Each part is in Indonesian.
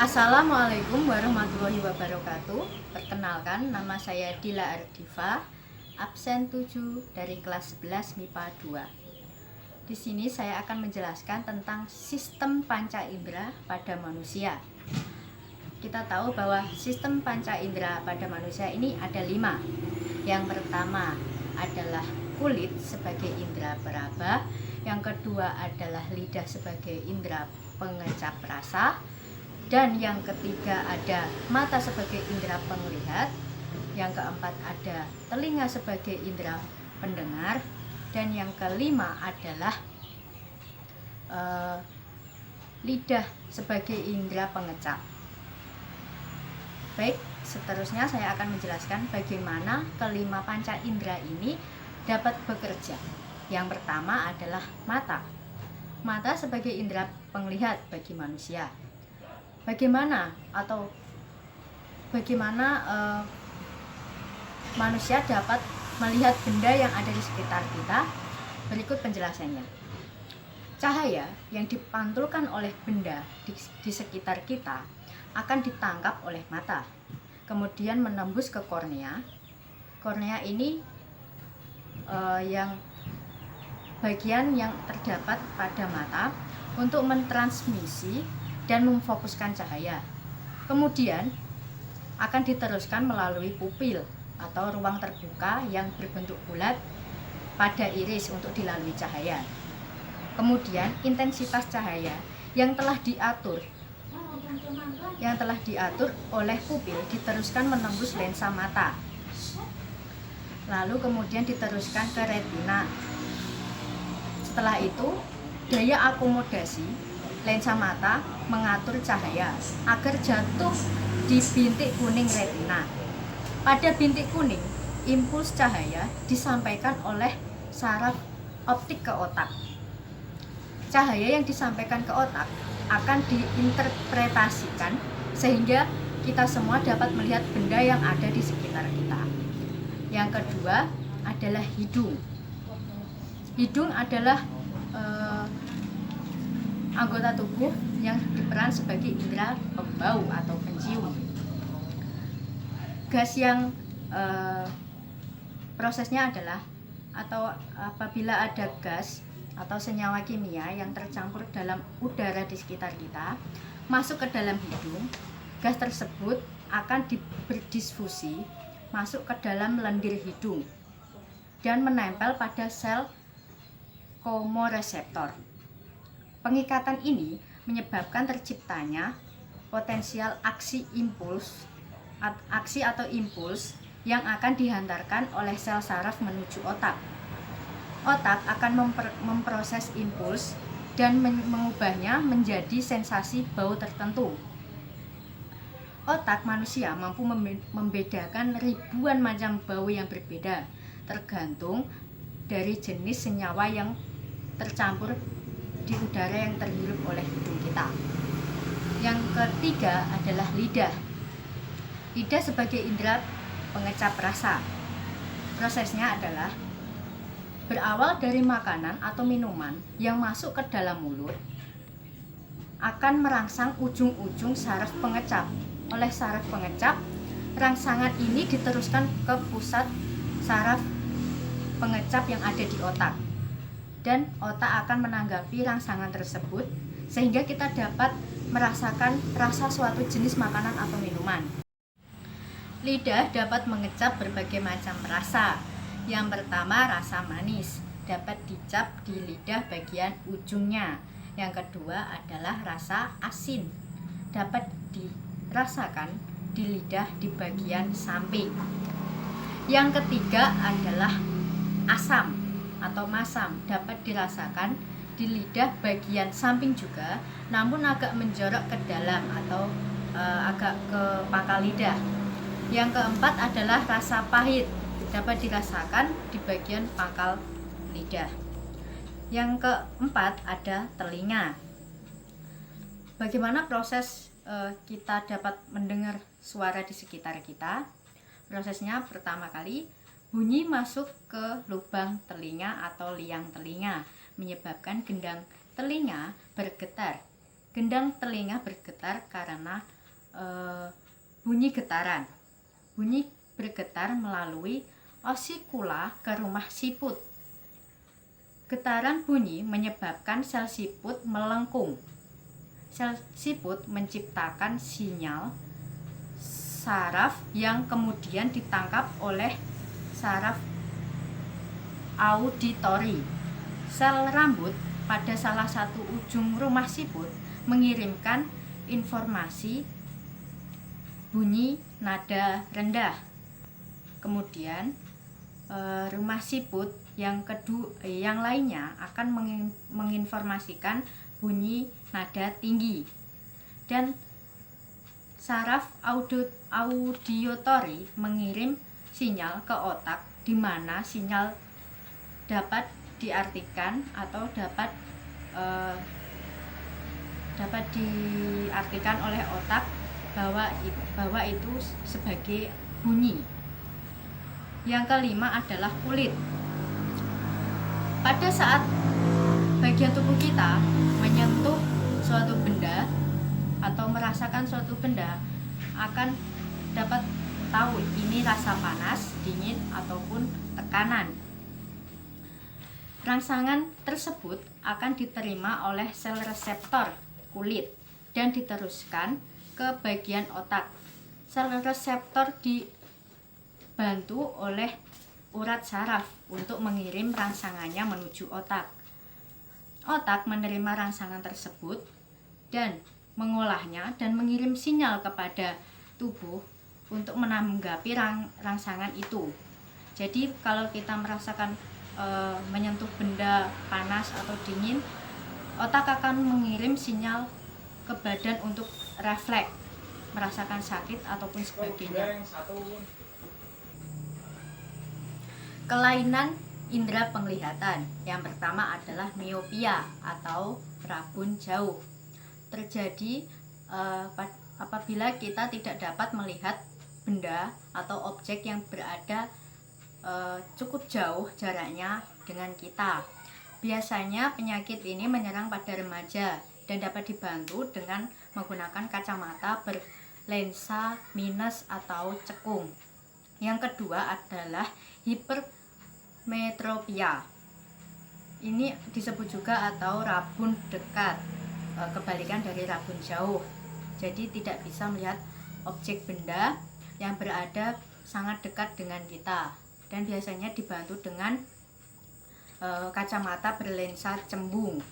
Assalamualaikum warahmatullahi wabarakatuh. Perkenalkan, nama saya Dila Ardifa, absen 7 dari kelas 11 MIPA 2. Di sini saya akan menjelaskan tentang sistem panca indera pada manusia. Kita tahu bahwa sistem panca indera pada manusia ini ada 5. Yang pertama adalah kulit sebagai indera peraba, yang kedua adalah lidah sebagai indera pengecap rasa, dan yang ketiga ada mata sebagai indera penglihat, yang keempat ada telinga sebagai indera pendengar, dan yang kelima adalah lidah sebagai indera pengecap. Baik, seterusnya saya akan menjelaskan bagaimana kelima panca indera ini dapat bekerja. Yang pertama adalah mata. Mata sebagai indera penglihat bagi manusia. Bagaimana manusia dapat melihat benda yang ada di sekitar kita? Berikut penjelasannya. Cahaya yang dipantulkan oleh benda di sekitar kita akan ditangkap oleh mata, kemudian menembus ke kornea. Kornea ini yang bagian yang terdapat pada mata untuk mentransmisi dan memfokuskan cahaya. Kemudian akan diteruskan melalui pupil atau ruang terbuka yang berbentuk bulat pada iris untuk dilalui cahaya. Kemudian intensitas cahaya yang telah diatur oleh pupil diteruskan menembus lensa mata. Lalu kemudian diteruskan ke retina. Setelah itu, daya akomodasi lensa mata mengatur cahaya agar jatuh di bintik kuning retina. Pada bintik kuning, impuls cahaya disampaikan oleh saraf optik ke otak. Cahaya yang disampaikan ke otak akan diinterpretasikan sehingga kita semua dapat melihat benda yang ada di sekitar kita. Yang kedua adalah hidung. Hidung adalah anggota tubuh yang berperan sebagai indera pembau atau pencium. Gas yang prosesnya adalah apabila ada gas atau senyawa kimia yang tercampur dalam udara di sekitar kita masuk ke dalam hidung, gas tersebut akan berdisfusi masuk ke dalam lendir hidung dan menempel pada sel komoreseptor. Pengikatan ini menyebabkan terciptanya potensial aksi atau impuls yang akan dihantarkan oleh sel saraf menuju otak. Otak akan memproses impuls dan mengubahnya menjadi sensasi bau tertentu. Otak manusia mampu membedakan ribuan macam bau yang berbeda, tergantung dari jenis senyawa yang tercampur di udara yang terhirup oleh hidung kita. Yang ketiga adalah lidah. Lidah sebagai indera pengecap rasa. Prosesnya adalah berawal dari makanan atau minuman yang masuk ke dalam mulut akan merangsang ujung-ujung saraf pengecap. Oleh saraf pengecap, rangsangan ini diteruskan ke pusat saraf pengecap yang ada di otak. Dan otak akan menanggapi rangsangan tersebut sehingga kita dapat merasakan rasa suatu jenis makanan atau minuman. Lidah dapat mengecap berbagai macam rasa. Yang pertama, rasa manis dapat dicap di lidah bagian ujungnya. Yang kedua adalah rasa asin dapat dirasakan di lidah di bagian samping. Yang ketiga adalah asam atau masam dapat dirasakan di lidah bagian samping juga, namun agak menjorok ke dalam atau agak ke pangkal lidah. Yang keempat adalah rasa pahit dapat dirasakan di bagian pangkal lidah. Yang keempat ada telinga. Bagaimana proses kita dapat mendengar suara di sekitar kita? Prosesnya pertama kali bunyi masuk ke lubang telinga atau liang telinga, menyebabkan gendang telinga bergetar. Gendang telinga bergetar karena bunyi getaran. Bunyi bergetar melalui osikula ke rumah siput. Getaran bunyi menyebabkan sel siput melengkung. Sel siput menciptakan sinyal saraf yang kemudian ditangkap oleh saraf auditori. Sel rambut pada salah satu ujung rumah siput mengirimkan informasi bunyi nada rendah. Kemudian rumah siput yang lainnya akan menginformasikan bunyi nada tinggi. Dan saraf audiotori mengirim sinyal ke otak, di mana sinyal dapat diartikan atau dapat diartikan oleh otak bahwa itu sebagai bunyi. Yang kelima adalah kulit. Pada saat bagian tubuh kita menyentuh suatu benda atau merasakan suatu benda, akan dapat tahu ini rasa panas, dingin, ataupun tekanan. Rangsangan tersebut akan diterima oleh sel reseptor kulit dan diteruskan ke bagian otak. Sel reseptor dibantu oleh urat saraf untuk mengirim rangsangannya menuju otak. Otak menerima rangsangan tersebut dan mengolahnya dan mengirim sinyal kepada tubuh untuk menanggapi rangsangan itu. Jadi kalau kita merasakan menyentuh benda panas atau dingin, otak akan mengirim sinyal ke badan untuk refleks, merasakan sakit ataupun sebagainya. Kelainan indera penglihatan. Yang pertama adalah miopia atau rabun jauh. Terjadi apabila kita tidak dapat melihat benda atau objek yang berada cukup jauh jaraknya dengan kita. Biasanya penyakit ini menyerang pada remaja dan dapat dibantu dengan menggunakan kacamata berlensa minus atau cekung. Yang kedua adalah hipermetropia. Ini disebut juga atau rabun dekat, kebalikan dari rabun jauh. Jadi tidak bisa melihat objek benda yang berada sangat dekat dengan kita, dan biasanya dibantu dengan kacamata berlensa cembung.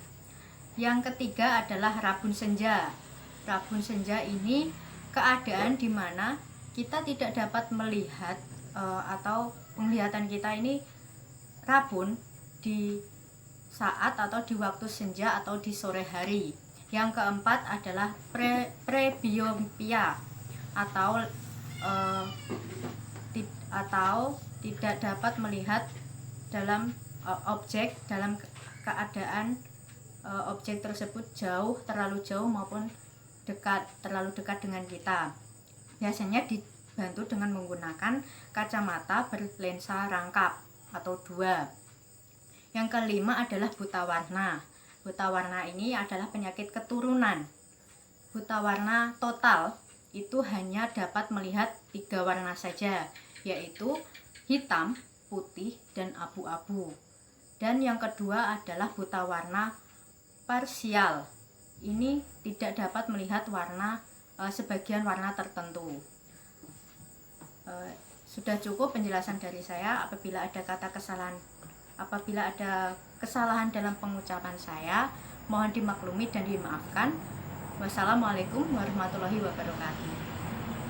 Yang ketiga adalah rabun senja. Rabun senja ini keadaan di mana kita tidak dapat melihat atau penglihatan kita ini rabun di saat atau di waktu senja atau di sore hari. Yang keempat adalah prebiopia atau tidak dapat melihat dalam objek dalam keadaan objek tersebut terlalu jauh maupun terlalu dekat dengan kita. Biasanya dibantu dengan menggunakan kacamata berlensa rangkap atau 2. Yang kelima adalah buta warna. Buta warna ini adalah penyakit keturunan. Buta warna total itu hanya dapat melihat 3 warna saja, yaitu hitam, putih, dan abu-abu. Dan yang kedua adalah buta warna parsial. Ini tidak dapat melihat sebagian warna tertentu. Sudah cukup penjelasan dari saya. Apabila ada kesalahan dalam pengucapan saya, mohon dimaklumi dan dimaafkan. Wassalamualaikum warahmatullahi wabarakatuh.